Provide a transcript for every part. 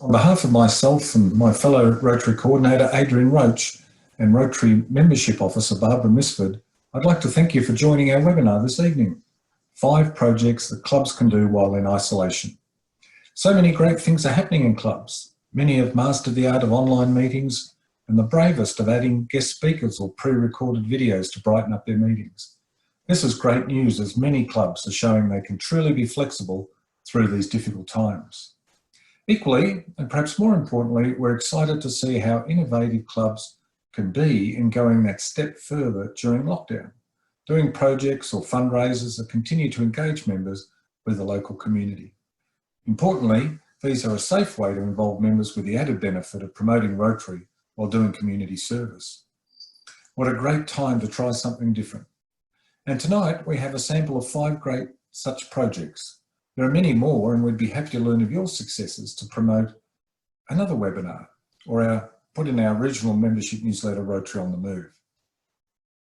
On behalf of myself and my fellow Rotary Coordinator Adrian Roach and Rotary Membership Officer Barbara Misford, I'd like to thank you for joining our webinar this evening. 5 projects that clubs can do while in isolation. So many great things are happening in clubs. Many have mastered the art of online meetings and the bravest of adding guest speakers or pre-recorded videos to brighten up their meetings. This is great news as many clubs are showing they can truly be flexible through these difficult times. Equally, and perhaps more importantly, we're excited to see how innovative clubs can be in going that step further during lockdown, doing projects or fundraisers that continue to engage members with the local community. Importantly, these are a safe way to involve members with the added benefit of promoting Rotary while doing community service. What a great time to try something different. And tonight we have a sample of 5 great such projects. There are many more, and we'd be happy to learn of your successes to promote another webinar or put in our regional membership newsletter, Rotary on the Move.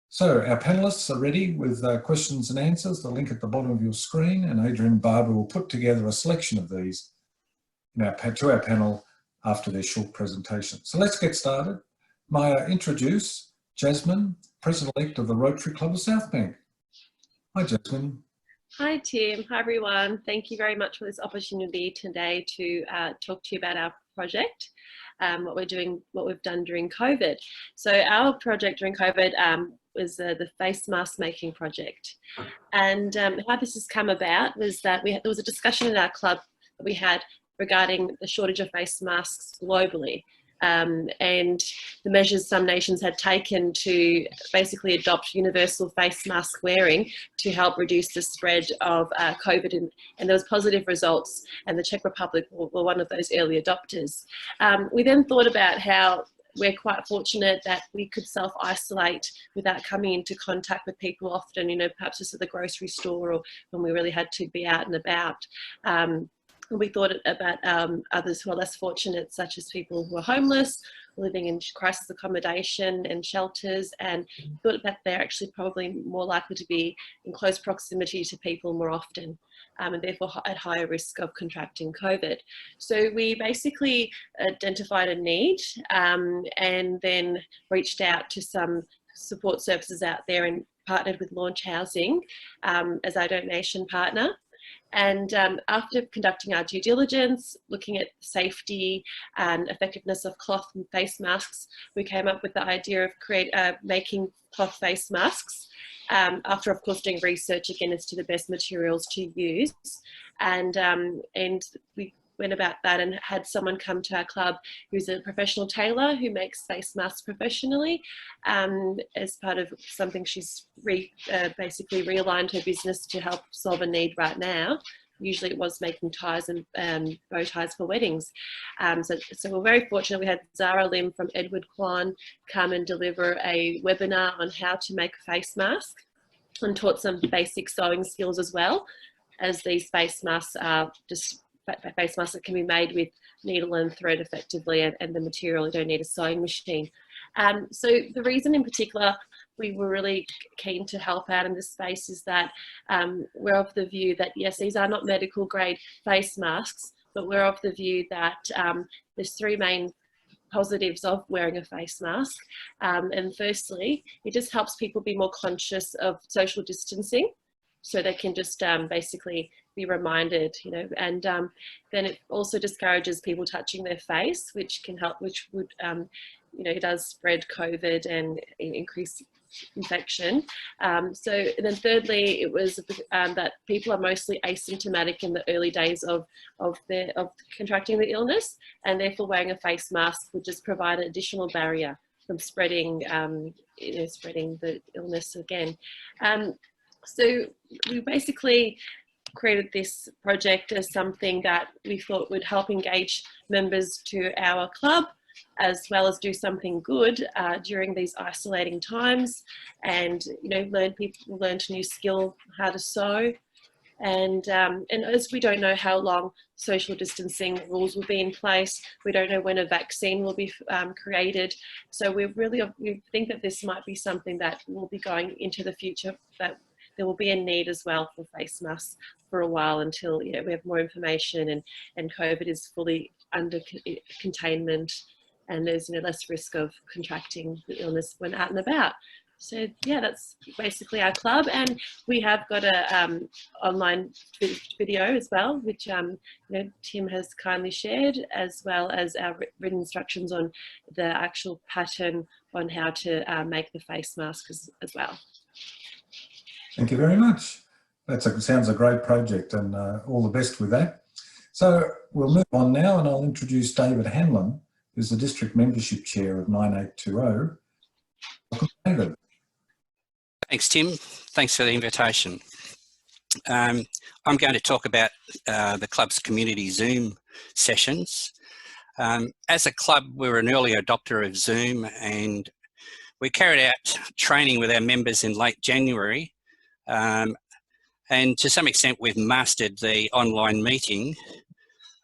So our panellists are ready with questions and answers, the link at the bottom of your screen, and Adrian and Barbara will put together a selection of these to our panel after their short presentation. So let's get started. May I introduce Jasmin, President-elect of the Rotary Club of Southbank. Hi, Jasmin. Hi, Tim. Hi, everyone. Thank you very much for this opportunity today to talk to you about our project, what we've done during COVID. So our project during COVID was the face mask making project. And how this has come about was that there was a discussion in our club that we had regarding the shortage of face masks globally. And the measures some nations had taken to basically adopt universal face mask wearing to help reduce the spread of COVID, and there was positive results, and the Czech Republic were one of those early adopters. We then thought about how we're quite fortunate that we could self-isolate without coming into contact with people often, perhaps just at the grocery store or when we really had to be out and about. We thought about others who are less fortunate, such as people who are homeless, living in crisis accommodation and shelters, and thought that they're actually probably more likely to be in close proximity to people more often, and therefore at higher risk of contracting COVID. So we basically identified a need and then reached out to some support services out there and partnered with Launch Housing as our donation partner. And after conducting our due diligence, looking at safety and effectiveness of cloth and face masks, we came up with the idea of making cloth face masks, after of course doing research again as to the best materials to use. And we went about that and had someone come to our club who's a professional tailor who makes face masks professionally, as part of something she's basically realigned her business to help solve a need right now. Usually it was making ties and bow ties for weddings. So we're very fortunate we had Zara Lim from Edward Kwan come and deliver a webinar on how to make a face mask, and taught some basic sewing skills as well, as these face masks are just face masks that can be made with needle and thread effectively, and the material, you don't need a sewing machine. So the reason in particular we were really keen to help out in this space is that we're of the view that yes, these are not medical grade face masks, but we're of the view that there's 3 main positives of wearing a face mask. And firstly, it just helps people be more conscious of social distancing, so they can just basically be reminded, and then it also discourages people touching their face, which can help, which would, it does spread COVID and increase infection. So then thirdly, it was that people are mostly asymptomatic in the early days of contracting the illness, and therefore wearing a face mask would just provide an additional barrier from spreading, spreading the illness again. So we basically created this project as something that we thought would help engage members to our club, as well as do something good during these isolating times, and people learned a new skill, how to sew, and as we don't know how long social distancing rules will be in place, we don't know when a vaccine will be created, so we think that this might be something that will be going into the future, that there will be a need as well for face masks for a while until we have more information and COVID is fully under containment and there's less risk of contracting the illness when out and about. So yeah, that's basically our club, and we have got a online video as well, which Tim has kindly shared, as well as our written instructions on the actual pattern on how to make the face mask as well. Thank you very much. Sounds a great project, and all the best with that. So we'll move on now, and I'll introduce David Hanlon, who's the District Membership Chair of 9820. Welcome, David. Thanks, Tim. Thanks for the invitation. I'm going to talk about the club's community Zoom sessions. As a club, we're an early adopter of Zoom, and we carried out training with our members in late January. And to some extent, we've mastered the online meeting,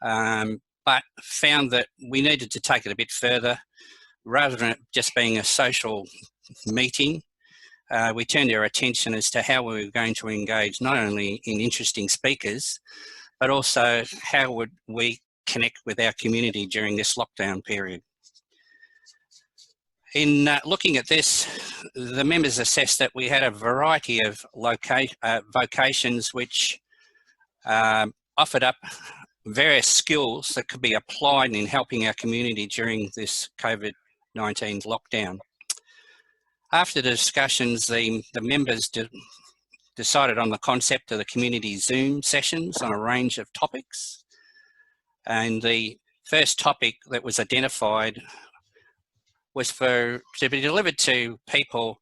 but found that we needed to take it a bit further. Rather than it just being a social meeting, we turned our attention as to how we were going to engage not only in interesting speakers, but also how would we connect with our community during this lockdown period. In looking at this, the members assessed that we had a variety of vocations which offered up various skills that could be applied in helping our community during this COVID-19 lockdown. After the discussions, the members decided on the concept of the community Zoom sessions on a range of topics. And the first topic that was identified was to be delivered to people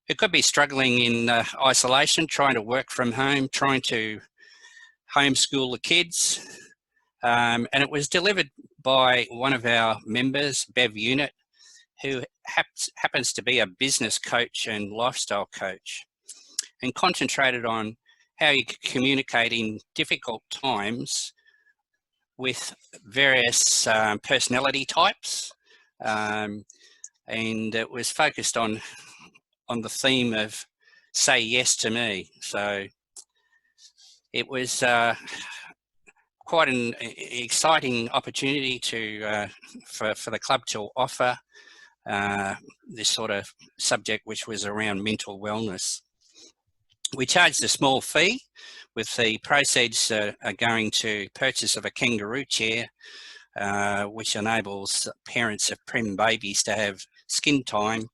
who could be struggling in isolation, trying to work from home, trying to homeschool the kids. And it was delivered by one of our members, Bev Unit, who happens to be a business coach and lifestyle coach, and concentrated on how you communicate in difficult times with various personality types. And it was focused on the theme of say yes to me. So it was quite an exciting opportunity for the club to offer this sort of subject, which was around mental wellness. We charged a small fee, with the proceeds are going to purchase of a kangaroo chair, which enables parents of prem babies to have skin time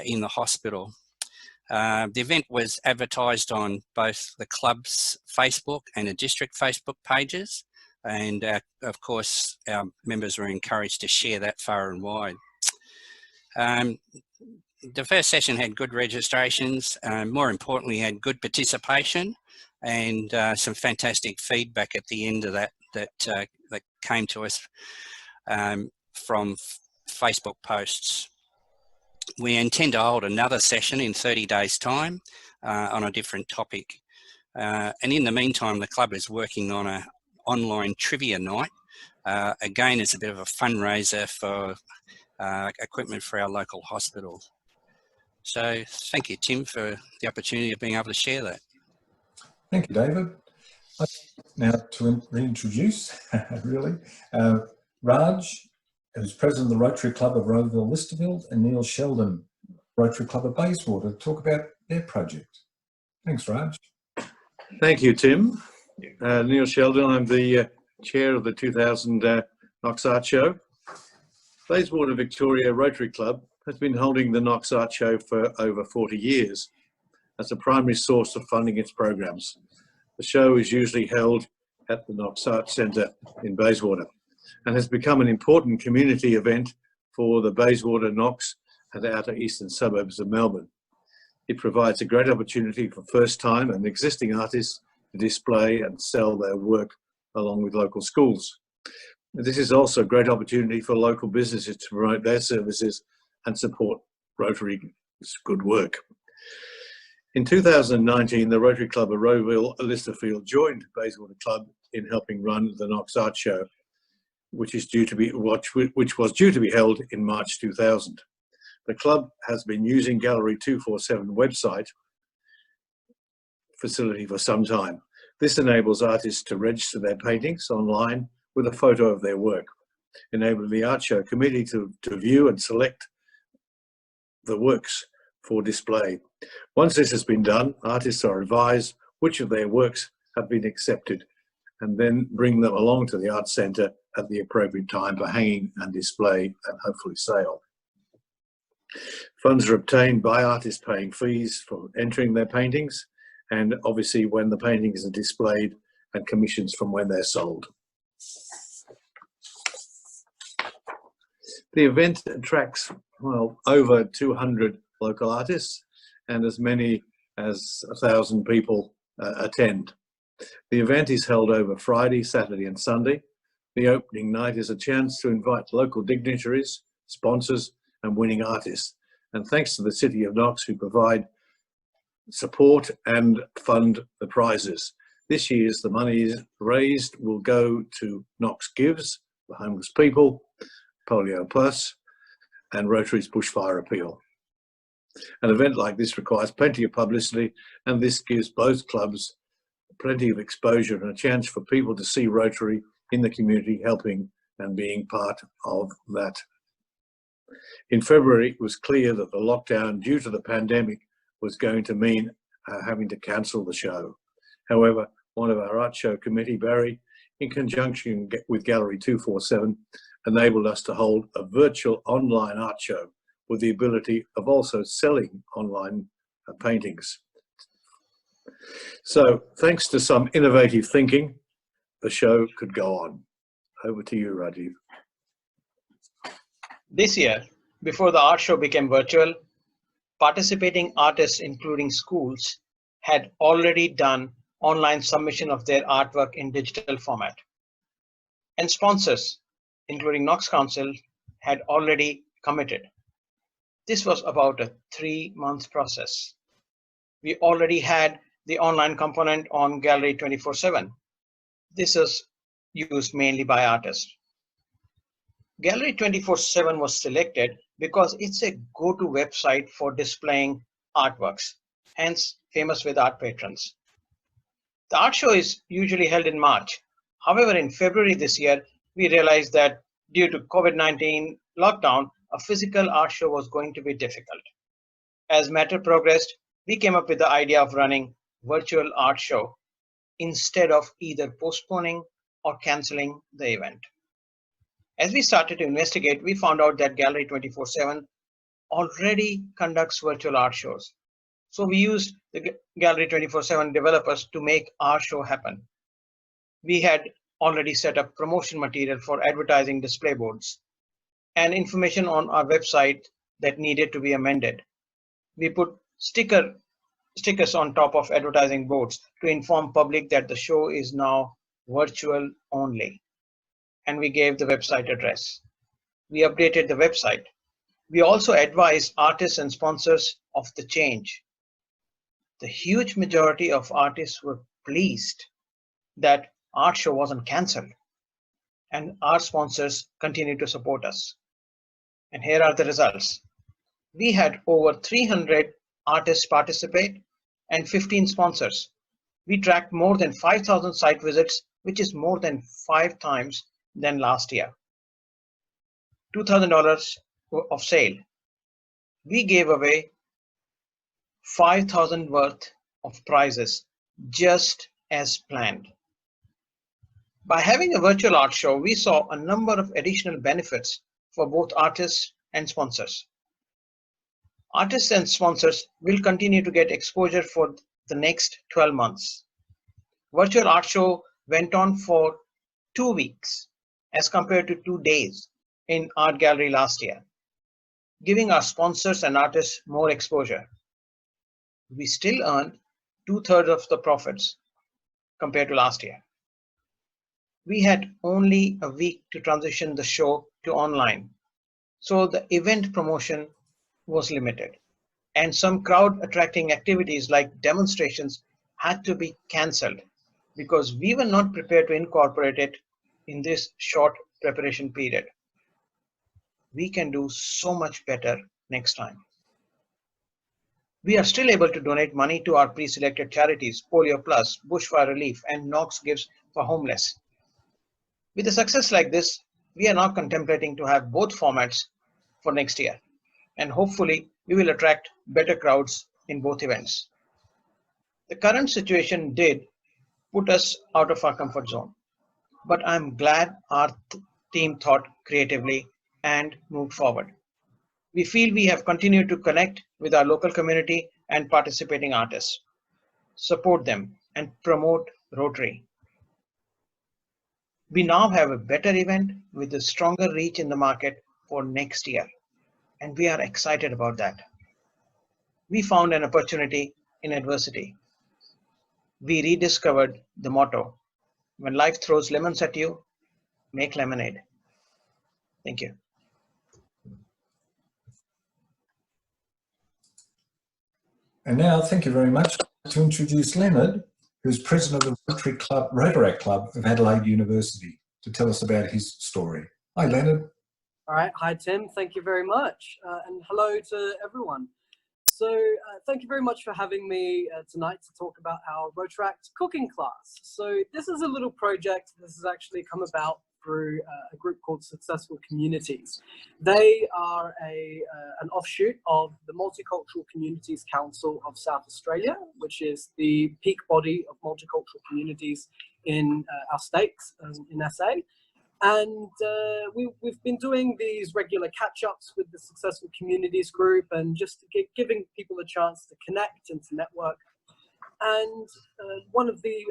in the hospital. The event was advertised on both the club's Facebook and the district Facebook pages, and of course our members were encouraged to share that far and wide. The first session had good registrations, more importantly had good participation, and some fantastic feedback at the end of that came to us from Facebook posts. We intend to hold another session in 30 days' time on a different topic. And in the meantime, the club is working on an online trivia night. Again, it's a bit of a fundraiser for equipment for our local hospital. So thank you, Tim, for the opportunity of being able to share that. Thank you, David. Now to reintroduce, really, Raj, who's president of the Rotary Club of Rowville, Lysterfield, and Neill Sheldon, Rotary Club of Bayswter, to talk about their project. Thanks, Raj. Thank you, Tim. Neill Sheldon, I'm the chair of the 2000 Knox Art Show. Bayswter Victoria Rotary Club has been holding the Knox Art Show for over 40 years as a primary source of funding its programs. The show is usually held at the Knox Art Centre in Bayswter and has become an important community event for the Bayswter, Knox and outer eastern suburbs of Melbourne. It provides a great opportunity for first-time and existing artists to display and sell their work along with local schools. This is also a great opportunity for local businesses to promote their services and support Rotary's good work. In 2019, the Rotary Club of Rowville, Lysterfield joined Bayswter Club in helping run the Knox Art Show, which was due to be held in March 2000. The club has been using Gallery 247 website facility for some time. This enables artists to register their paintings online with a photo of their work, enabling the art show committee to view and select the works for display. Once this has been done, artists are advised which of their works have been accepted and then bring them along to the art centre at the appropriate time for hanging and display and hopefully sale. Funds are obtained by artists paying fees for entering their paintings, and obviously when the paintings are displayed, and commissions from when they're sold. The event attracts, well, over 200 local artists, and as many as 1,000 people attend. The event is held over Friday, Saturday and Sunday. The opening night is a chance to invite local dignitaries, sponsors and winning artists. And thanks to the City of Knox, who provide support and fund the prizes. This year's the money raised will go to Knox Gives, for homeless people, Polio Plus and Rotary's Bushfire Appeal. An event like this requires plenty of publicity, and this gives both clubs plenty of exposure and a chance for people to see Rotary in the community helping and being part of that. In February, it was clear that the lockdown due to the pandemic was going to mean having to cancel the show. However, one of our art show committee, Barry, in conjunction with Gallery 247, enabled us to hold a virtual online art show with the ability of also selling online paintings. So thanks to some innovative thinking, the show could go on. Over to you, Rajeev. This year, before the art show became virtual, participating artists, including schools, had already done online submission of their artwork in digital format. And sponsors, including Knox Council, had already committed. This was about a 3-month process. We already had the online component on Gallery 24/7. This is used mainly by artists. Gallery 24/7 was selected because it's a go-to website for displaying artworks, hence famous with art patrons. The art show is usually held in March. However, in February this year, we realized that due to COVID-19 lockdown, a physical art show was going to be difficult. As matter progressed, we came up with the idea of running virtual art show instead of either postponing or canceling the event. As we started to investigate, we found out that Gallery 24/7 already conducts virtual art shows. So we used the Gallery 24/7 developers to make our show happen. We had already set up promotion material for advertising display boards and information on our website that needed to be amended. We put stickers on top of advertising boards to inform public that the show is now virtual only. And we gave the website address. We updated the website. We also advised artists and sponsors of the change. The huge majority of artists were pleased that art show wasn't cancelled, and our sponsors continue to support us. And here are the results. We had over 300 artists participate and 15 sponsors. We tracked more than 5,000 site visits, which is more than 5 times than last year. $2,000 of sale. We gave away 5,000 worth of prizes just as planned. By having a virtual art show, we saw a number of additional benefits for both artists and sponsors. Artists and sponsors will continue to get exposure for the next 12 months. Virtual art show went on for 2 weeks as compared to 2 days in Art Gallery last year, giving our sponsors and artists more exposure. We still earned 2/3 of the profits compared to last year. We had only a week to transition the show to online, so the event promotion was limited, and some crowd attracting activities like demonstrations had to be cancelled because we were not prepared to incorporate it in this short preparation period. We can do so much better next time. We are still able to donate money to our pre-selected charities, Polio Plus, Bushfire Relief, and Knox Gives for Homeless. With a success like this, we are now contemplating to have both formats for next year, and hopefully we will attract better crowds in both events. The current situation did put us out of our comfort zone, but I'm glad our team thought creatively and moved forward. We feel we have continued to connect with our local community and participating artists, support them, and promote Rotary. We now have a better event with a stronger reach in the market for next year, and we are excited about that. We found an opportunity in adversity. We rediscovered the motto, when life throws lemons at you, make lemonade. Thank you. And now, thank you very much, to introduce Lenard, who's president of the Rotary Club, Rotaract Club of Adelaide University, to tell us about his story. Hi, Lenard. All right. Hi, Tim. Thank you very much. And hello to everyone. So thank you very much for having me tonight to talk about our Rotaract cooking class. So this is a little project. This has actually come about through a group called Successful Communities. They are an offshoot of the Multicultural Communities Council of South Australia, which is the peak body of multicultural communities in our states, in SA. And we've been doing these regular catch-ups with the Successful Communities group and just giving people a chance to connect and to network. And one of the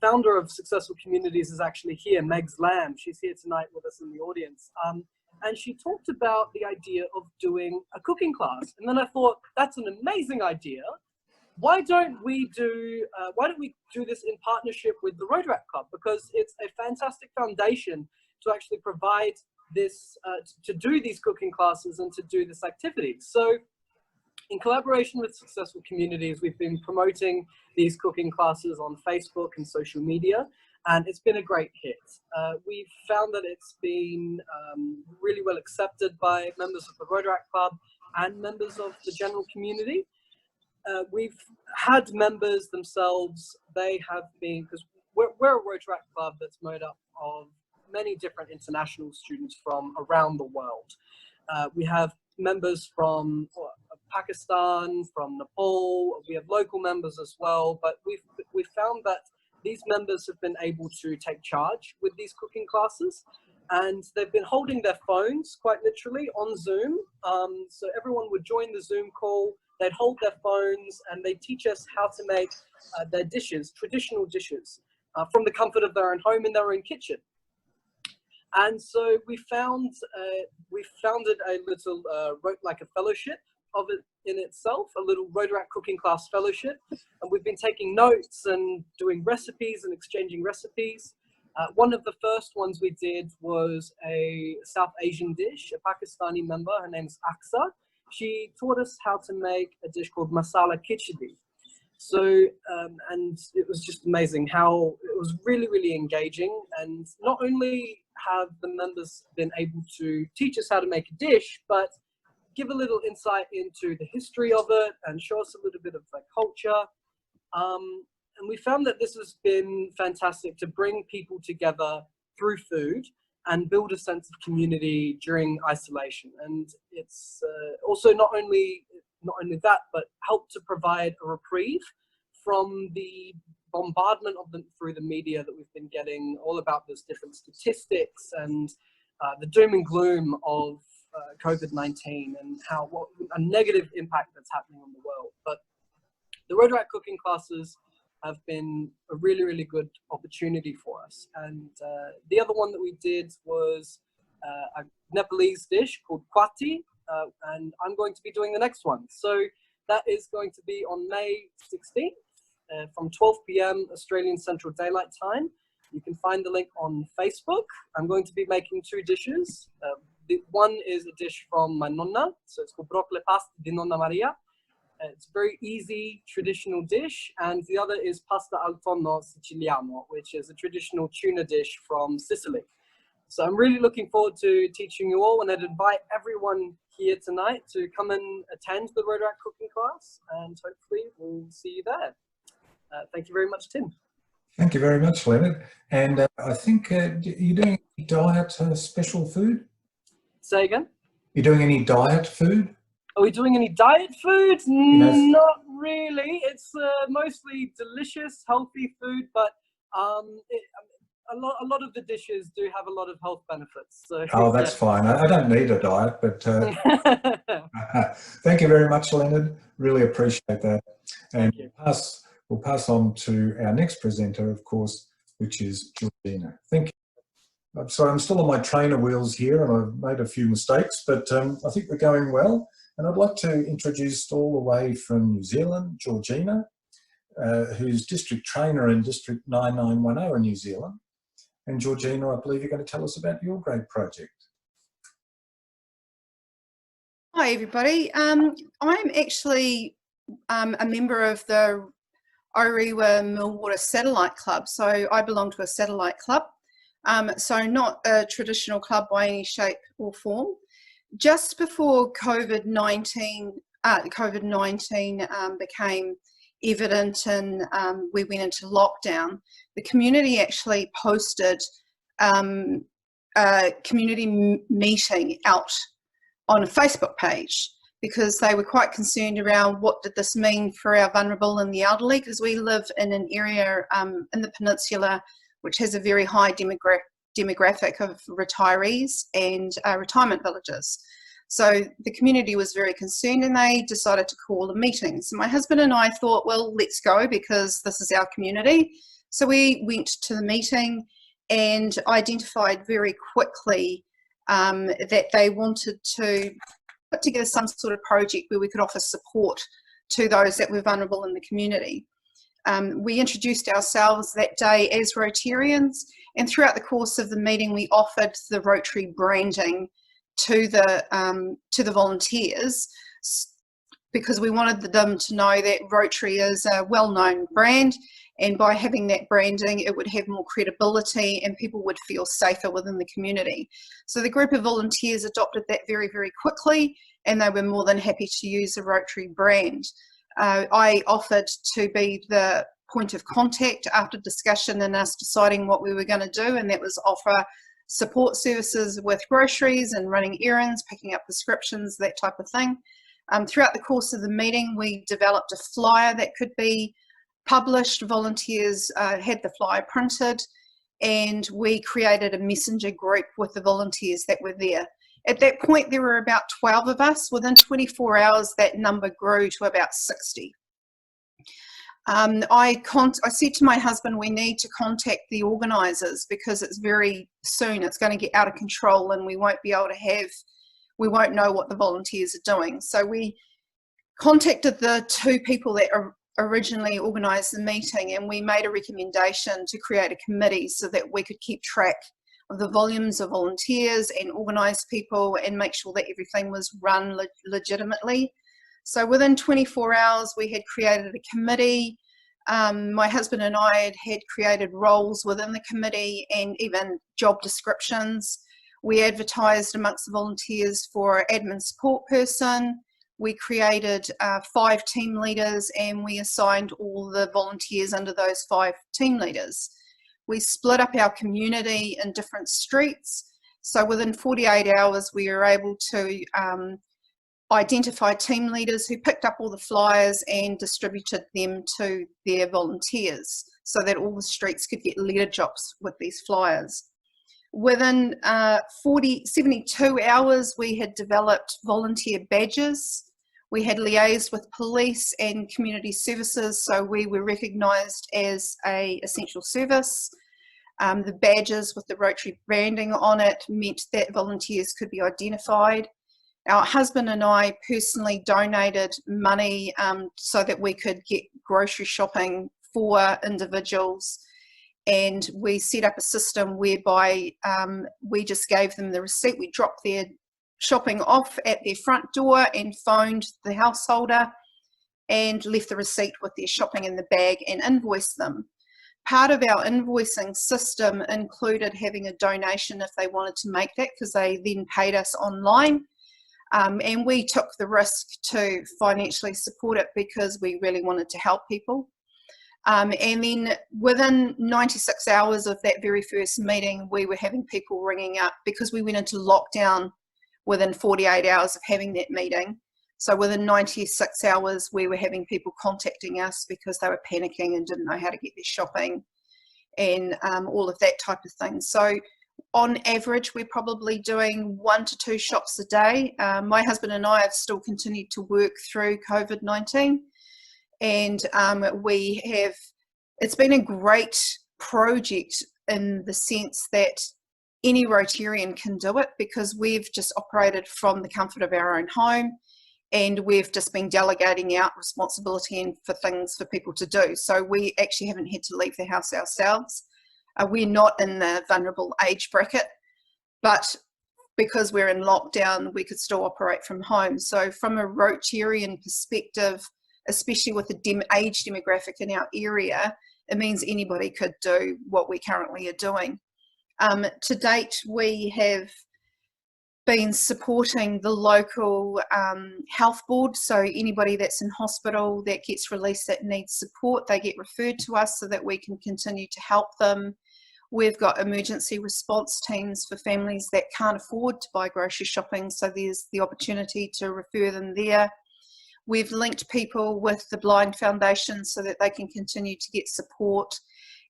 founder of Successful Communities is actually here, Meg's Lamb. She's here tonight with us in the audience. And she talked about the idea of doing a cooking class. And then I thought, that's an amazing idea. Why don't we do this in partnership with the Rotaract Club? Because it's a fantastic foundation to actually provide this, to do these cooking classes and to do this activity. So in collaboration with Successful Communities, we've been promoting these cooking classes on Facebook and social media, and it's been a great hit. We've found that it's been really well accepted by members of the Rotaract Club and members of the general community. We've had members themselves, they have been, because we're a Rotaract Club that's made up of many different international students from around the world. We have members from Pakistan, from Nepal, we have local members as well, but we've found that these members have been able to take charge with these cooking classes, and they've been holding their phones quite literally on Zoom. So everyone would join the Zoom call, they'd hold their phones, and they teach us how to make their dishes, traditional dishes, from the comfort of their own home in their own kitchen. And so we founded a little, like a fellowship of it in itself, a little Rotaract cooking class fellowship. And we've been taking notes and doing recipes and exchanging recipes. One of the first ones we did was a South Asian dish, a Pakistani member, her name's Aksa. She taught us how to make a dish called masala khichdi. So, and it was just amazing how it was really, really engaging. And not only have the members been able to teach us how to make a dish, but give a little insight into the history of it and show us a little bit of the culture. And we found that this has been fantastic to bring people together through food and build a sense of community during isolation. And it's also not only that, but help to provide a reprieve from the bombardment of them through the media that we've been getting, all about those different statistics and the doom and gloom of COVID-19 and what a negative impact that's happening on the world. But the Rotaract cooking classes have been a really, really good opportunity for us. And the other one that we did was a Nepalese dish called kwati, and I'm going to be doing the next one. So that is going to be on May 16th from 12 p.m. Australian Central Daylight Time. You can find the link on Facebook. I'm going to be making two dishes. One is a dish from my nonna, so it's called broccoli pasta di Nonna Maria. It's a very easy traditional dish, and the other is pasta al tonno siciliano, which is a traditional tuna dish from Sicily. So I'm really looking forward to teaching you all, and I'd invite everyone here tonight to come and attend the Rotaract cooking class, and hopefully we'll see you there. Thank you very much, Tim. Thank you very much, Leonard. And I think you're doing any diet special food? Say again? You're doing any diet food? Are we doing any diet food? know, Not really. It's mostly delicious, healthy food, but a lot of the dishes do have a lot of health benefits. So, oh, that's fine. I don't need a diet, but thank you very much, Leonard. Really appreciate that. And we'll pass on to our next presenter, of course, which is Georgina. Thank you. I'm sorry, I'm still on my trainer wheels here and I've made a few mistakes, but I think we're going well. And I'd like to introduce all the way from New Zealand, Georgina, who's District Trainer in District 9910 in New Zealand. And Georgina, I believe you're going to tell us about your great project. Hi everybody. I'm actually a member of the Orewa Millwater Satellite Club. So I belong to a satellite club. So not a traditional club by any shape or form. Just before COVID-19 became evident and we went into lockdown, the community actually posted a community meeting out on a Facebook page because they were quite concerned around what did this mean for our vulnerable and the elderly, because we live in an area in the peninsula which has a very high demographic of retirees and retirement villages. So the community was very concerned and they decided to call a meeting. So my husband and I thought, well, let's go because this is our community. So we went to the meeting and identified very quickly that they wanted to put together some sort of project where we could offer support to those that were vulnerable in the community. We introduced ourselves that day as Rotarians, and throughout the course of the meeting we offered the Rotary branding to the volunteers because we wanted them to know that Rotary is a well-known brand, and by having that branding it would have more credibility and people would feel safer within the community. So the group of volunteers adopted that very, very quickly and they were more than happy to use the Rotary brand. I offered to be the point of contact after discussion and us deciding what we were going to do, and that was offer support services with groceries and running errands, picking up prescriptions, that type of thing. Throughout the course of the meeting we developed a flyer that could be published. Volunteers had the flyer printed and we created a messenger group with the volunteers that were there. At that point there were about 12 of us. Within 24 hours that number grew to about 60. I said to my husband, we need to contact the organisers because it's very soon, it's going to get out of control and we won't be able to we won't know what the volunteers are doing. So we contacted the two people that originally organised the meeting and we made a recommendation to create a committee so that we could keep track of the volumes of volunteers and organise people and make sure that everything was run legitimately. So within 24 hours we had created a committee. My husband and I had created roles within the committee and even job descriptions. We advertised amongst the volunteers for admin support person. We created 5 team leaders and we assigned all the volunteers under those 5 team leaders. We split up our community in different streets. So within 48 hours we were able to identify team leaders who picked up all the flyers and distributed them to their volunteers so that all the streets could get letter drops with these flyers. Within 72 hours we had developed volunteer badges. We had liaised with police and community services, so we were recognised as an essential service. The badges with the Rotary branding on it meant that volunteers could be identified. Our husband and I personally donated money so that we could get grocery shopping for individuals, and we set up a system whereby we just gave them the receipt. We dropped their shopping off at their front door and phoned the householder and left the receipt with their shopping in the bag and invoiced them. part of our invoicing system included having a donation if they wanted to make that, because they then paid us online. And we took the risk to financially support it because we really wanted to help people. And then within 96 hours of that very first meeting, we were having people ringing up because we went into lockdown within 48 hours of having that meeting. So within 96 hours, we were having people contacting us because they were panicking and didn't know how to get their shopping and all of that type of thing. So on average, we're probably doing 1 to 2 shops a day. My husband and I have still continued to work through COVID-19. And it's been a great project in the sense that any Rotarian can do it, because we've just operated from the comfort of our own home, and we've just been delegating out responsibility and for things for people to do. So we actually haven't had to leave the house ourselves. We're not in the vulnerable age bracket, but because we're in lockdown, we could still operate from home. So from a Rotarian perspective, especially with the age demographic in our area, it means anybody could do what we currently are doing. To date, we have been supporting the local health board. So anybody that's in hospital that gets released that needs support, they get referred to us so that we can continue to help them. We've got emergency response teams for families that can't afford to buy grocery shopping, so there's the opportunity to refer them there. We've linked people with the Blind Foundation so that they can continue to get support.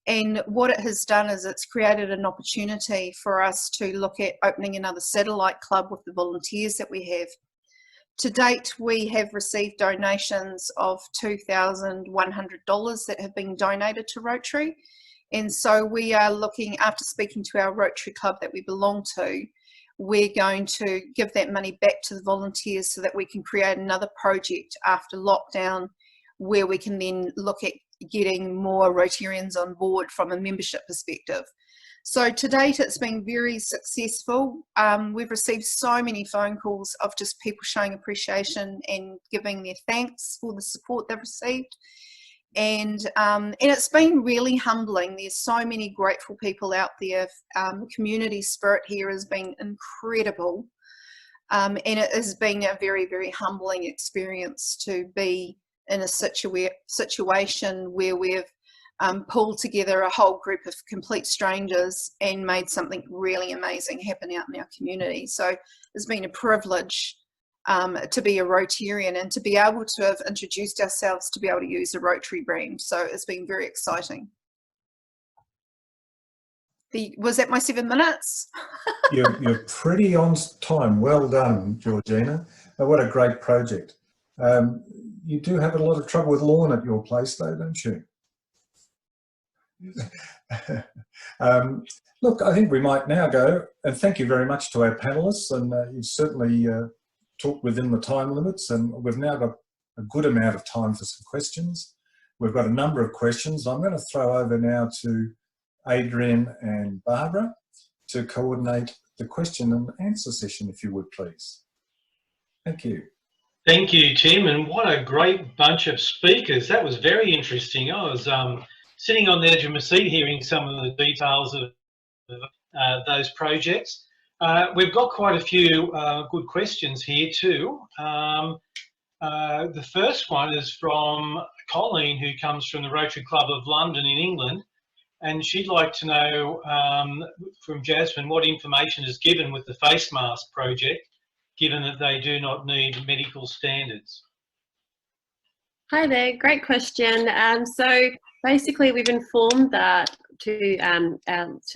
And what it has done is it's created an opportunity for us to look at opening another satellite club with the volunteers that we have. To date, we have received donations of $2,100 that have been donated to Rotary. And so we are looking, after speaking to our Rotary Club that we belong to, we're going to give that money back to the volunteers so that we can create another project after lockdown, where we can then look at getting more Rotarians on board from a membership perspective. So to date, it's been very successful. We've received so many phone calls of just people showing appreciation and giving their thanks for the support they've received. And it's been really humbling. There's so many grateful people out there. The community spirit here has been incredible. And it has been a very, very humbling experience to be in a situation where we've pulled together a whole group of complete strangers and made something really amazing happen out in our community. So it's been a privilege to be a Rotarian and to be able to have introduced ourselves to be able to use the Rotary brand. So it's been very exciting. Was that my 7 minutes? You're pretty on time. Well done, Georgina. What a great project. You do have a lot of trouble with lawn at your place though, don't you? Look, I think we might now go, and thank you very much to our panellists, and you've certainly talked within the time limits, and we've now got a good amount of time for some questions. We've got a number of questions. I'm going to throw over now to Adrian and Barbara to coordinate the question and answer session, if you would please. Thank you. Thank you, Tim, and what a great bunch of speakers. That was very interesting. I was sitting on the edge of my seat hearing some of the details of those projects. We've got quite a few good questions here too. The first one is from Colleen, who comes from the Rotary Club of London in England, and she'd like to know from Jasmin what information is given with the face mask project, given that they do not need medical standards. Hi there, great question. So basically we've informed that to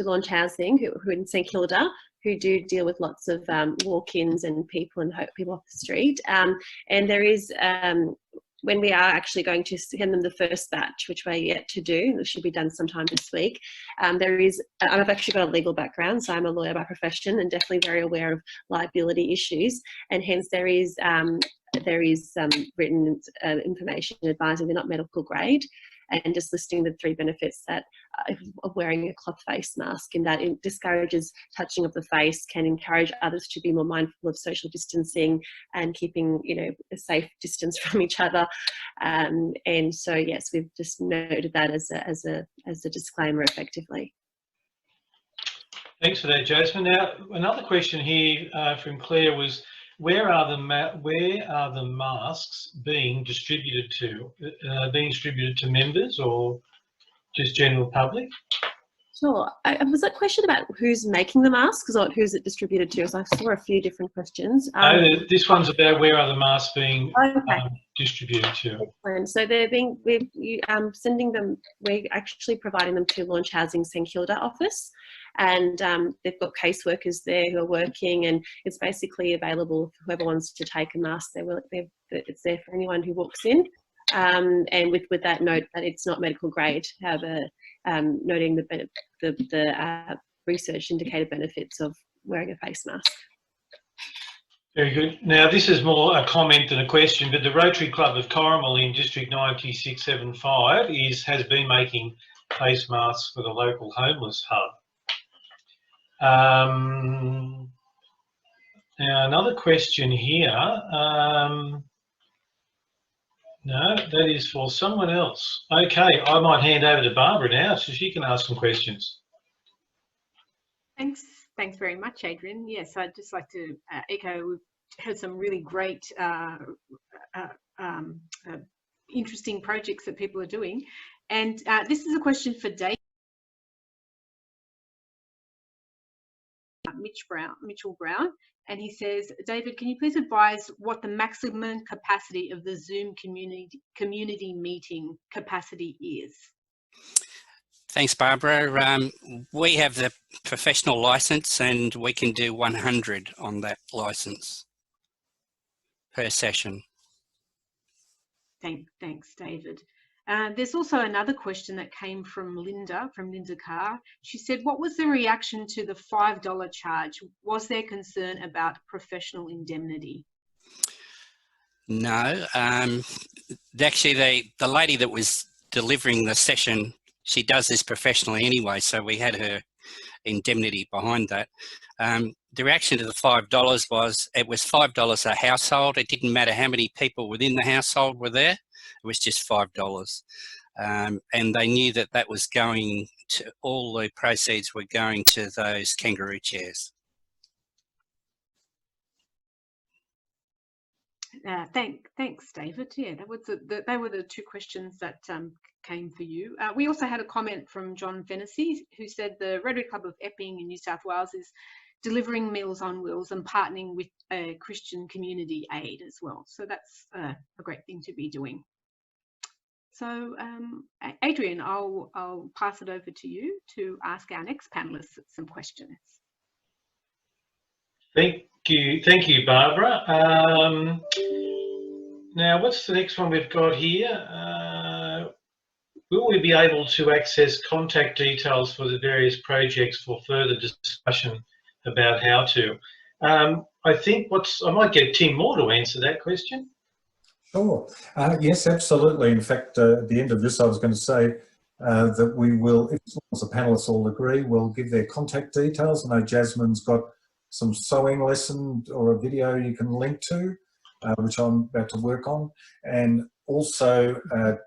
Launch Housing, who in St Kilda, who do deal with lots of walk-ins and people off the street. And there is, when we are actually going to send them the first batch, which we're yet to do, it should be done sometime this week, there is, I've actually got a legal background, so I'm a lawyer by profession and definitely very aware of liability issues, and hence there is some written information advising they're not medical grade. and just listing the 3 benefits that of wearing a cloth face mask, in that it discourages touching of the face, can encourage others to be more mindful of social distancing and keeping, you know, a safe distance from each other. And so yes, we've just noted that as a disclaimer effectively. Thanks for that, Jasmin. Now, another question here from Claire was, where are the masks being distributed to? Being distributed to members or just general public? Sure. Was that question about who's making the masks or who's it distributed to? So I saw a few different questions. This one's about where are the masks being okay. Distributed to. Excellent. So they're being, we're sending them, we're actually providing them to Launch Housing St Kilda office, and they've got caseworkers there who are working, and it's basically available for whoever wants to take a mask. It's there for anyone who walks in, and with that note that it's not medical grade, however, noting the research indicated benefits of wearing a face mask. Very good. Now, this is more a comment than a question, but the Rotary Club of Corrimal in District 9675 has been making face masks for the local homeless hub. Now, another question here. No, that is for someone else. Okay, I might hand over to Barbara now so she can ask some questions. Thanks very much, Adrian. Yes, I'd just like to echo, we've had some really great, interesting projects that people are doing. And this is a question for Dave. Mitchell Brown, and he says, David, can you please advise what the maximum capacity of the Zoom community meeting capacity is? Thanks, Barbara. We have the professional license and we can do 100 on that license per session. Thanks, David. There's also another question that came from Linda Carr. She said, what was the reaction to the $5 charge? Was there concern about professional indemnity? No. Actually, the lady that was delivering the session, she does this professionally anyway, so we had her indemnity behind that. The reaction to the $5 was, it was $5 a household. It didn't matter how many people within the household were there. It was just $5. And they knew that that was going to, all the proceeds were going to those kangaroo chairs. Thanks, David. Yeah, they were the 2 questions that came for you. We also had a comment from John Fennessy, who said the Rotary Club of Epping in New South Wales is delivering Meals on Wheels and partnering with Christian Community Aid as well. So that's a great thing to be doing. So, Adrian, I'll pass it over to you to ask our next panelists some questions. Thank you, Barbara. Now, what's the next one we've got here? Will we be able to access contact details for the various projects for further discussion about how to? I think I might get Tim Moore to answer that question. Sure. Yes, absolutely. In fact, at the end of this, I was going to say that we will, if the panelists all agree, we'll give their contact details. I know Jasmin's got some sewing lesson or a video you can link to, which I'm about to work on. And also,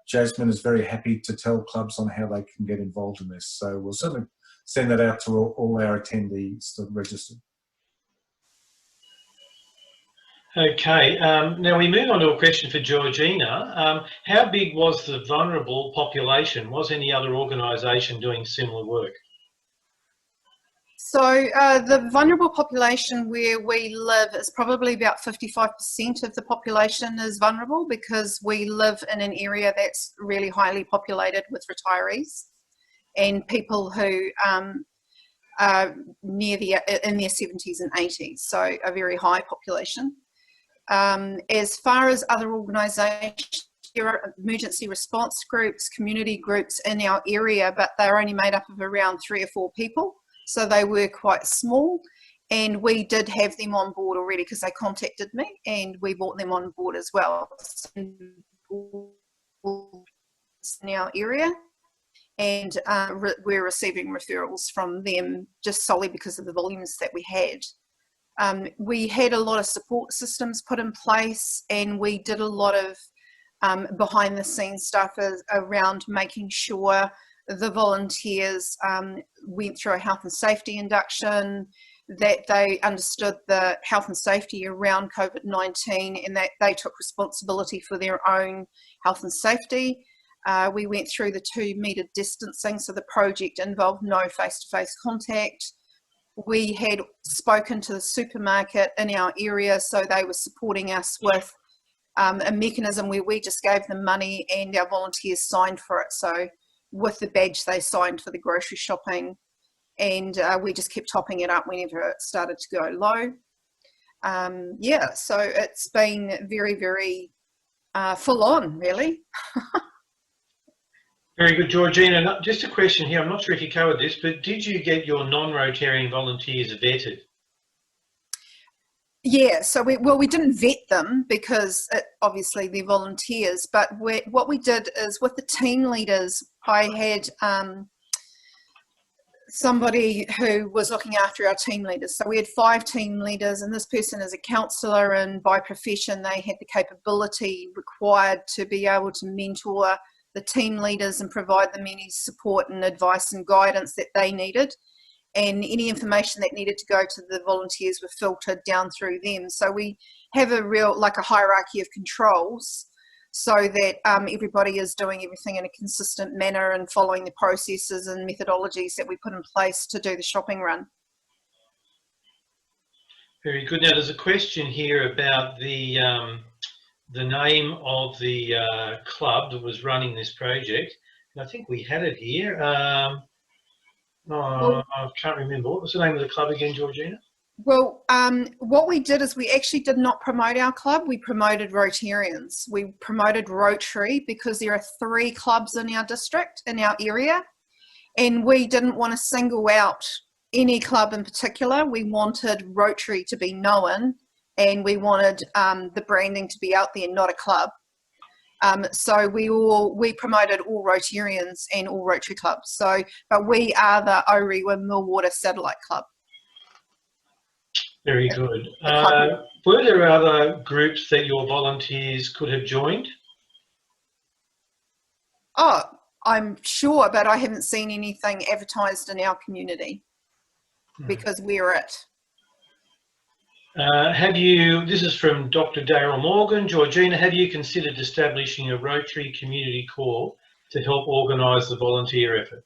Jasmin is very happy to tell clubs on how they can get involved in this. So we'll certainly send that out to all our attendees that registered. Okay, now we move on to a question for Georgina. How big was the vulnerable population? Was any other organisation doing similar work? So the vulnerable population where we live is probably about 55% of the population is vulnerable, because we live in an area that's really highly populated with retirees and people who are in their 70s and 80s, so a very high population. As far as other organisations, there are emergency response groups, community groups in our area, but they're only made up of around 3 or 4 people. So they were quite small, and we did have them on board already because they contacted me and we brought them on board as well. So in our area, and we're receiving referrals from them just solely because of the volumes that we had. We had a lot of support systems put in place, and we did a lot of behind the scenes stuff around making sure the volunteers went through a health and safety induction, that they understood the health and safety around COVID-19, and that they took responsibility for their own health and safety. We went through the 2 metre distancing, so the project involved no face-to-face contact. We had spoken to the supermarket in our area, so they were supporting us with a mechanism where we just gave them money and our volunteers signed for it. So with the badge, they signed for the grocery shopping, and we just kept topping it up whenever it started to go low. Yeah, so it's been very, very full on, really. Very good, Georgina. Just a question here. I'm not sure if you covered this, but did you get your non-Rotarian volunteers vetted? Yeah, so we didn't vet them because obviously they're volunteers, but what we did is with the team leaders, I had somebody who was looking after our team leaders. So we had 5 team leaders, and this person is a counsellor, and by profession they had the capability required to be able to mentor the team leaders and provide them any support and advice and guidance that they needed. And any information that needed to go to the volunteers were filtered down through them. So we have a real, like a hierarchy of controls, so that everybody is doing everything in a consistent manner and following the processes and methodologies that we put in place to do the shopping run. Very good. Now there's a question here about the name of the club that was running this project. And I think we had it here. I can't remember. What was the name of the club again, Georgina? Well, what we did is we actually did not promote our club. We promoted Rotarians. We promoted Rotary because there are 3 clubs in our district, in our area, and we didn't want to single out any club in particular. We wanted Rotary to be known, and we wanted the branding to be out there, not a club. So we promoted all Rotarians and all Rotary clubs. So, but we are the Orewa Millwater Satellite Club. Very good. Were there other groups that your volunteers could have joined? Oh, I'm sure, but I haven't seen anything advertised in our community because we're it. This is from Dr. Daryl Morgan. Georgina, have you considered establishing a Rotary Community Corps to help organise the volunteer effort?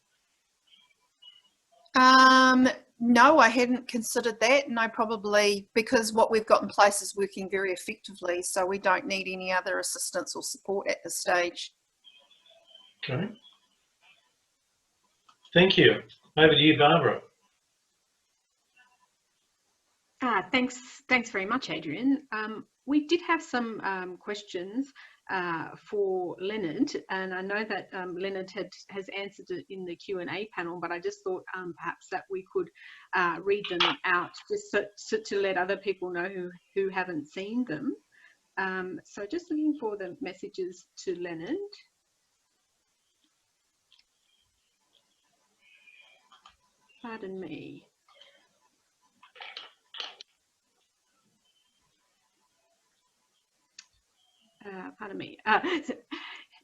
No, I hadn't considered that. No, probably because what we've got in place is working very effectively, so we don't need any other assistance or support at this stage. Okay. Thank you. Over to you, Barbara. Thanks very much, Adrian. We did have some questions for Lenard, and I know that Lenard has answered it in the Q&A panel, but I just thought perhaps that we could read them out just so to let other people know who haven't seen them. So just looking for the messages to Lenard. Pardon me. Pardon me.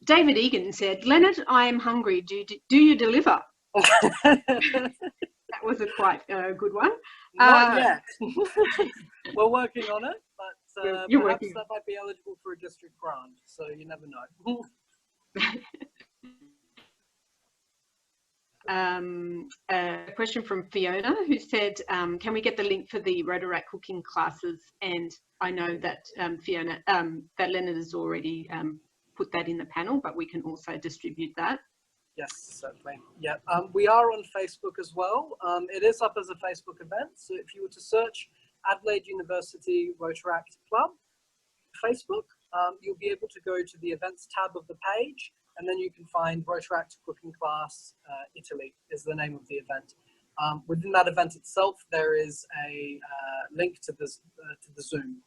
David Egan said, Lenard, I am hungry. Do you deliver? That was a quite good one. Not yet. We're working on it, but perhaps that might be eligible for a district grant, so you never know. A question from Fiona, who said, can we get the link for the Rotaract cooking classes? And I know that Fiona, that Lenard has already put that in the panel, but we can also distribute that. Yes, certainly. Yeah, we are on Facebook as well. It is up as a Facebook event. So if you were to search Adelaide University Rotaract Club Facebook, you'll be able to go to the events tab of the page, and then you can find Rotaract Cooking Class Italy is the name of the event. Within that event itself, there is a link to the Zoom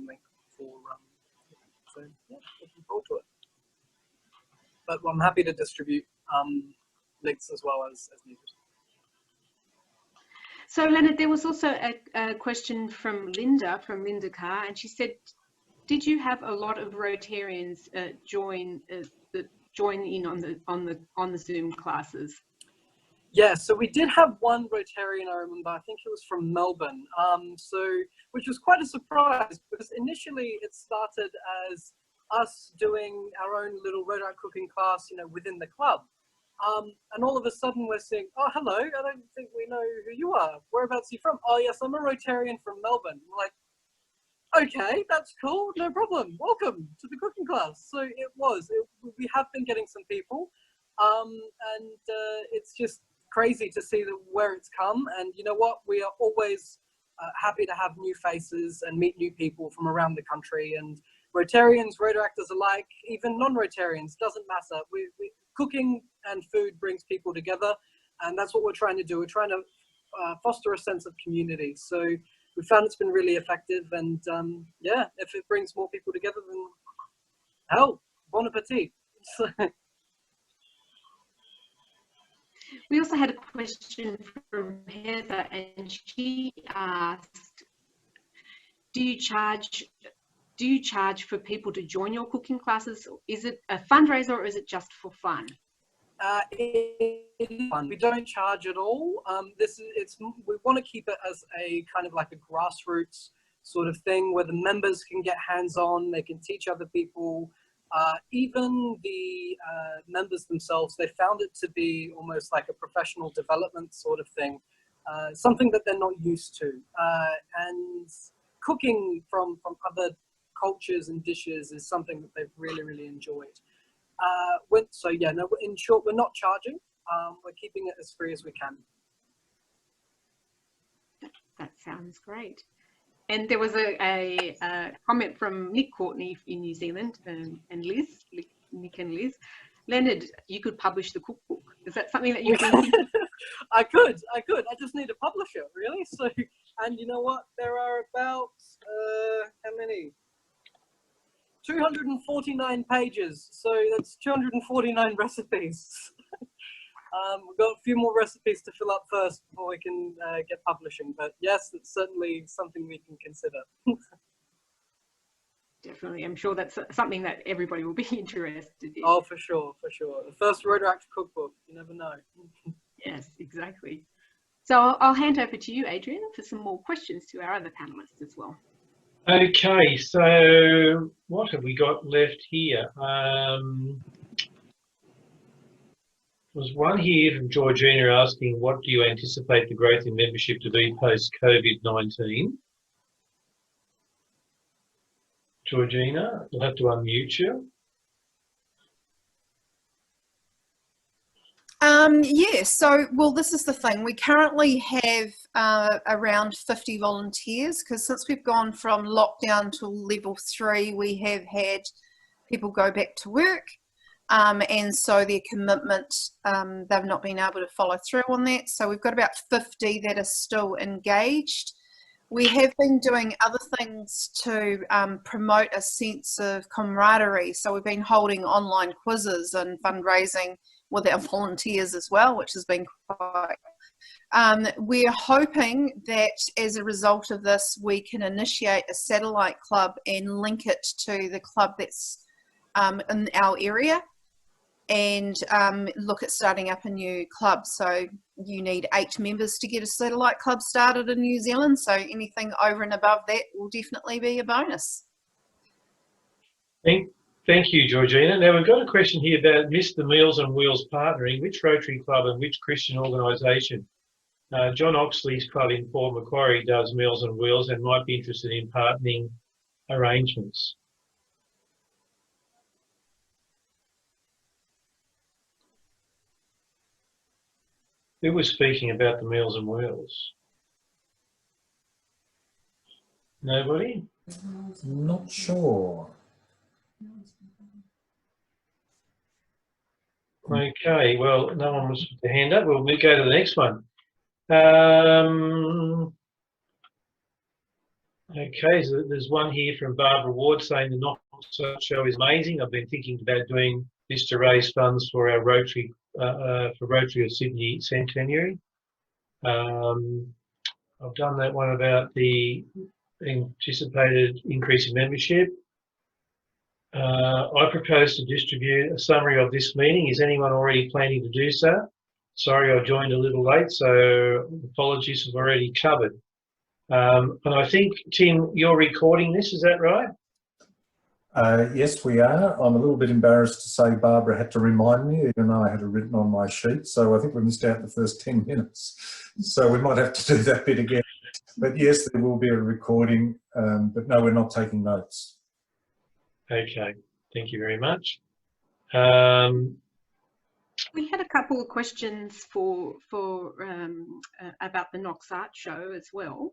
link for. So yeah, looking forward to it. but I'm happy to distribute links as well as needed. So Leonard, there was also a question from Linda Carr, and she said, did you have a lot of Rotarians join in on the Zoom classes? Yeah, so we did have one Rotarian, I remember, I think it was from Melbourne, which was quite a surprise, because initially it started as us doing our own little Rotaract cooking class, within the club. And all of a sudden we're saying, oh, hello, I don't think we know who you are. Whereabouts are you from? Oh, yes, I'm a Rotarian from Melbourne. We're like, okay, that's cool, no problem. Welcome to the cooking class. So we have been getting some people, and it's just crazy to see where it's come. And you know what? We are always happy to have new faces and meet new people from around the country. And Rotarians, Rotaractors alike, even non-Rotarians, doesn't matter. Cooking and food brings people together, and that's what we're trying to do. We're trying to foster a sense of community. So we found it's been really effective, and yeah, if it brings more people together, then hell, bon appetit. We also had a question from Heather, and she asked, do you charge for people to join your cooking classes? Is it a fundraiser or is it just for fun? It is fun. We don't charge at all. We want to keep it as a kind of like a grassroots sort of thing where the members can get hands-on, they can teach other people. Even the members themselves, they found it to be almost like a professional development sort of thing, something that they're not used to. And cooking from other cultures and dishes is something that they've really, really enjoyed. So yeah, no, in short, we're not charging. We're keeping it as free as we can. That sounds great. And there was a comment from Nick Courtney in New Zealand, and Liz, Nick and Liz. Leonard, you could publish the cookbook. Is that something that you can? I could. I just need to publish it, really. So, and you know what? There are about how many? 249 pages. So that's 249 recipes. We've got a few more recipes to fill up first before we can get publishing. But yes, it's certainly something we can consider. Definitely. I'm sure that's something that everybody will be interested in. Oh, for sure, for sure. The first Rotaract cookbook, you never know. Yes, exactly. So I'll hand over to you, Adrian, for some more questions to our other panelists as well. Okay, so what have we got left here? There's one here from Georgina asking, what do you anticipate the growth in membership to be post-COVID-19? Georgina, you'll have to unmute you. Yeah, so, well, this is the thing. We currently have around 50 volunteers, because since we've gone from lockdown to level 3, we have had people go back to work. And so their commitment, they've not been able to follow through on that. So we've got about 50 that are still engaged. We have been doing other things to promote a sense of camaraderie. So we've been holding online quizzes and fundraising with our volunteers as well, which has been quite. We're hoping that as a result of this, we can initiate a satellite club and link it to the club that's in our area, and look at starting up a new club. So you need 8 members to get a satellite club started in New Zealand. So anything over and above that will definitely be a bonus. Thank you, Georgina. Now we've got a question here about Mr. Meals on Wheels partnering. Which Rotary Club and which Christian organisation? John Oxley's club in Port Macquarie does Meals on Wheels and might be interested in partnering arrangements. Who was speaking about the Meals on Wheels? Nobody? Not sure. Okay, well, no one was with their hand up. We'll go to the next one. Okay, so there's one here from Barbara Ward saying the Knox Art Show is amazing. I've been thinking about doing this to raise funds for our Rotary of Sydney Centenary. I've done that one about the anticipated increase in membership. I propose to distribute a summary of this meeting. Is anyone already planning to do so? Sorry, I joined a little late, so apologies if I've already covered. And I think, Tim, you're recording this, is that right? Yes, we are. I'm a little bit embarrassed to say Barbara had to remind me, even though I had it written on my sheet. So I think we missed out the first 10 minutes. So we might have to do that bit again. But yes, there will be a recording, but no, we're not taking notes. Okay, thank you very much. We had a couple of questions for about the Knox Art Show as well.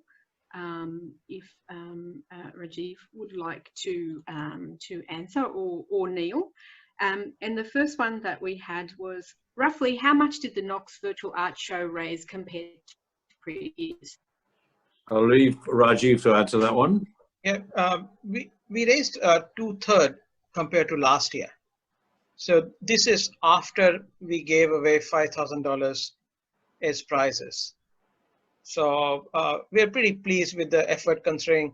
If Rajeev would like to answer, or Neill. And the first one that we had was, roughly how much did the Knox Virtual Art Show raise compared to previous years? I'll leave Rajeev to answer that one. Yeah, we raised 2/3 compared to last year. So this is after we gave away $5,000 as prizes. So we're pretty pleased with the effort, considering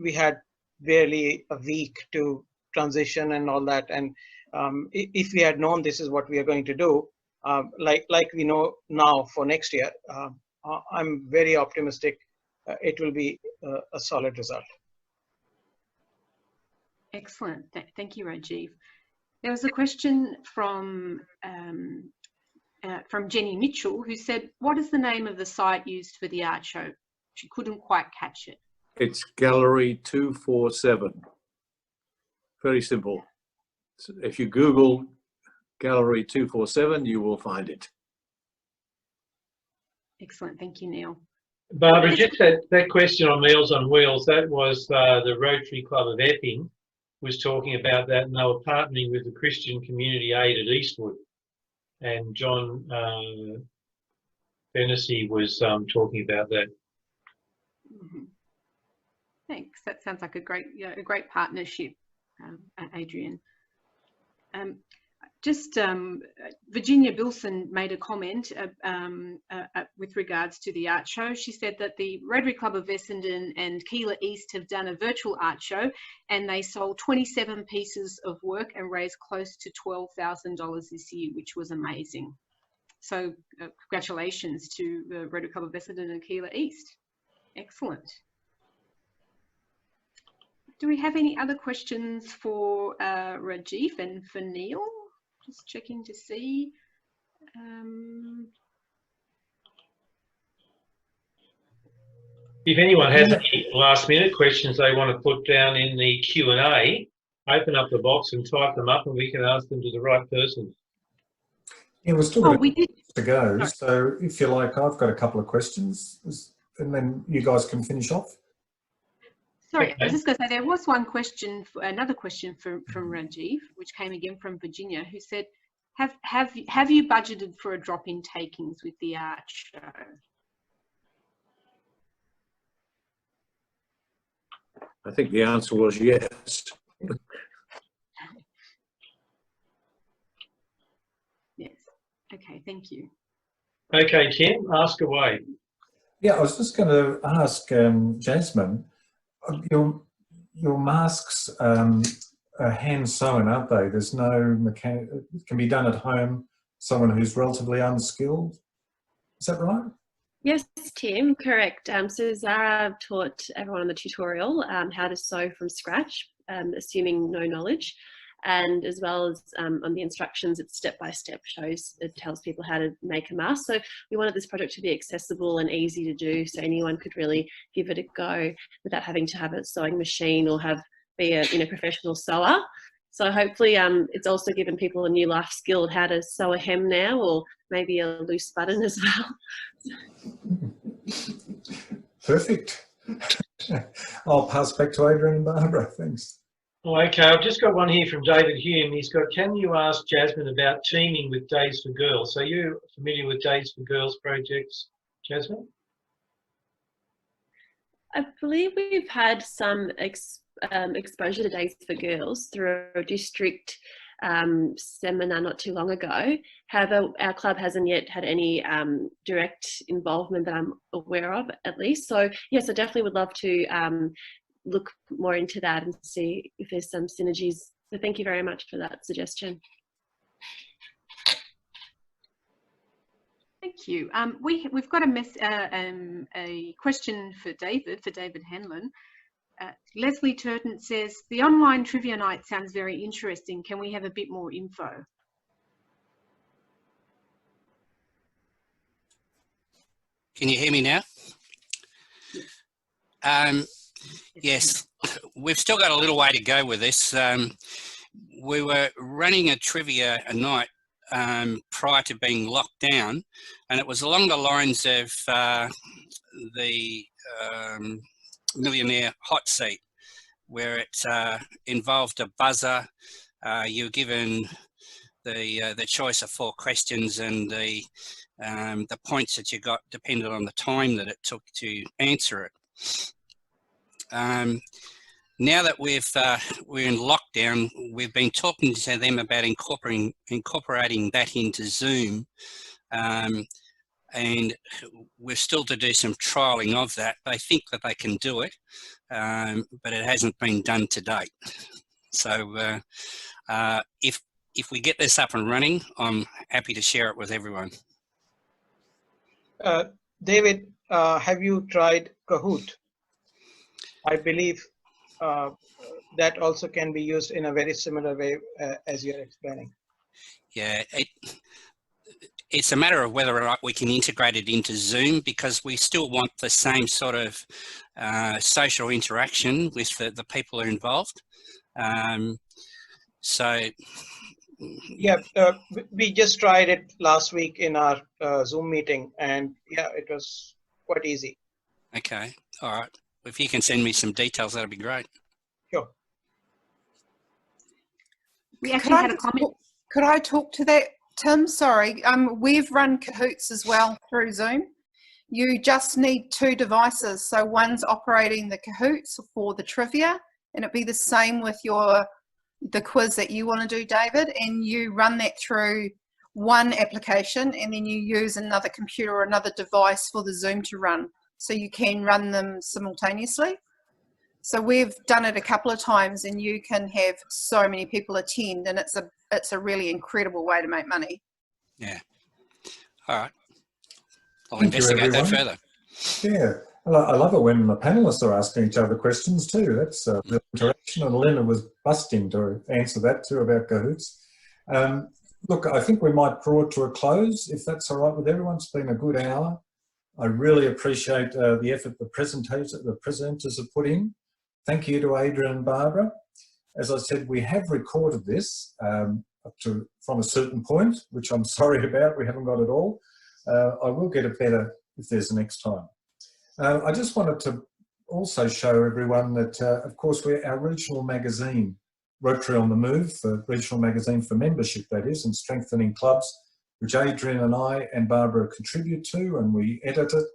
we had barely a week to transition and all that. And if we had known this is what we are going to do, like we know now for next year, I'm very optimistic it will be a solid result. Excellent. Thank you, Rajeev. There was a question from Jenny Mitchell, who said, what is the name of the site used for the art show? She couldn't quite catch it. It's Gallery 247. Very simple. So if you Google Gallery 247, you will find it. Excellent. Thank you, Neill. Barbara, just that question on Meals on Wheels, that was the Rotary Club of Epping was talking about that, and they were partnering with the Christian Community Aid at Eastwood. And John Fennessy was talking about that. Mm-hmm. Thanks. That sounds like a great partnership, Adrian. Virginia Bilson made a comment with regards to the art show. She said that the Rotary Club of Essendon and Keilor East have done a virtual art show, and they sold 27 pieces of work and raised close to $12,000 this year, which was amazing. So congratulations to the Rotary Club of Essendon and Keilor East. Excellent. Do we have any other questions for Rajeev and for Neill? Just checking to see. If anyone has any last minute questions they want to put down in the Q&A, open up the box and type them up and we can ask them to the right person. Yeah, we're still got to go. Sorry. So if you like, I've got a couple of questions and then you guys can finish off. Sorry, I was just going to say there was one question, another question from Rajeev, which came again from Virginia, who said, "Have you budgeted for a drop in takings with the art show?" I think the answer was yes. Yes. Okay. Thank you. Okay, Tim, ask away. Yeah, I was just going to ask Jasmin. Your masks are hand sewn, aren't they? There's no mechanic. It can be done at home. Someone who's relatively unskilled. Is that right? Yes, Tim, correct. So Zara taught everyone on the tutorial how to sew from scratch, assuming no knowledge, and as well as on the instructions, it's step-by-step it tells people how to make a mask. So we wanted this project to be accessible and easy to do, so anyone could really give it a go without having to have a sewing machine or be a professional sewer. So hopefully it's also given people a new life skill of how to sew a hem now, or maybe a loose button as well. Perfect. I'll pass back to Adrian and Barbara. Thanks. Okay, I've just got one here from David Hume. He's got, can you ask Jasmin about teaming with Days for Girls? So you familiar with Days for Girls projects, Jasmin? I believe we've had some exposure to Days for Girls through a district seminar not too long ago. However, our club hasn't yet had any direct involvement that I'm aware of, at least. So yes, I definitely would love to look more into that and see if there's some synergies. So thank you very much for that suggestion. Thank you. We've got a question for David Hanlon. Leslie Turton says, the online trivia night sounds very interesting. Can we have a bit more info? Can you hear me now? Yes, we've still got a little way to go with this. We were running a trivia night prior to being locked down, and it was along the lines of the Millionaire Hot Seat, where it involved a buzzer. You were given the choice of 4 questions, and the points that you got depended on the time that it took to answer it. Now that we're in lockdown, we've been talking to them about incorporating that into Zoom, and we're still to do some trialling of that. They think that they can do it, but it hasn't been done to date. So if we get this up and running, I'm happy to share it with everyone. David, have you tried Kahoot? I believe that also can be used in a very similar way as you're explaining. Yeah, it's a matter of whether or not we can integrate it into Zoom, because we still want the same sort of social interaction with the people who are involved. Yeah, we just tried it last week in our Zoom meeting, and yeah, it was quite easy. Okay, all right. If you can send me some details, that'd be great. Sure. We actually had a comment. Could I talk to that, Tim? Sorry. We've run Kahoots as well through Zoom. You just need 2 devices. So one's operating the Kahoots for the trivia, and it'd be the same with the quiz that you want to do, David, and you run that through one application, and then you use another computer or another device for the Zoom to run. So you can run them simultaneously. So we've done it a couple of times, and you can have so many people attend, and it's a really incredible way to make money. Yeah. All right. I'll investigate that further. Yeah. I love it when the panellists are asking each other questions too. That's the interaction, and Lenard was busting to answer that too about Kahoots. Look, I think we might draw it to a close, if that's all right with everyone. It's been a good hour. I really appreciate the effort the presenters have put in. Thank you to Adrian and Barbara. As I said, we have recorded this from a certain point, which I'm sorry about. We haven't got it all. I will get it better if there's a next time. I just wanted to also show everyone that, of course, our regional magazine, Rotary on the Move, the regional magazine for membership, that is, and strengthening clubs, which Adrian and I and Barbara contribute to, and we edit it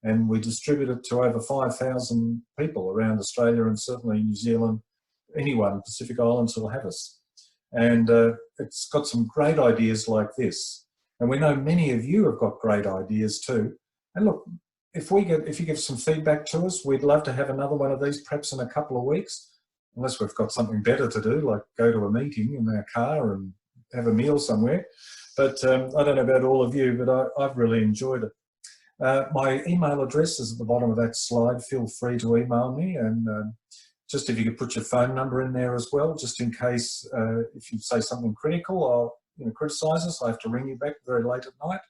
and we distribute it to over 5,000 people around Australia and certainly New Zealand, anyone, Pacific Islands will have us. And it's got some great ideas like this. And we know many of you have got great ideas too. And look, if you give some feedback to us, we'd love to have another one of these perhaps in a couple of weeks, unless we've got something better to do, like go to a meeting in our car and have a meal somewhere. But I don't know about all of you, but I've really enjoyed it. My email address is at the bottom of that slide. Feel free to email me, and just if you could put your phone number in there as well, just in case if you say something critical or criticise us, I have to ring you back very late at night.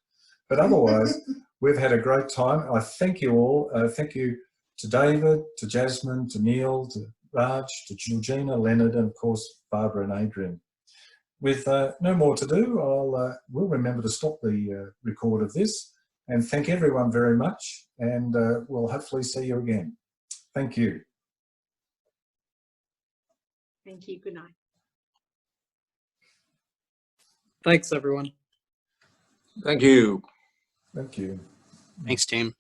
But otherwise, we've had a great time. I thank you all. Thank you to David, to Jasmin, to Neill, to Raj, to Georgina, Lenard, and of course Barbara and Adrian. With no more to do, we'll remember to stop the record of this, and thank everyone very much, and we'll hopefully see you again. Thank you. Thank you. Good night. Thanks, everyone. Thank you. Thank you. Thanks, Tim.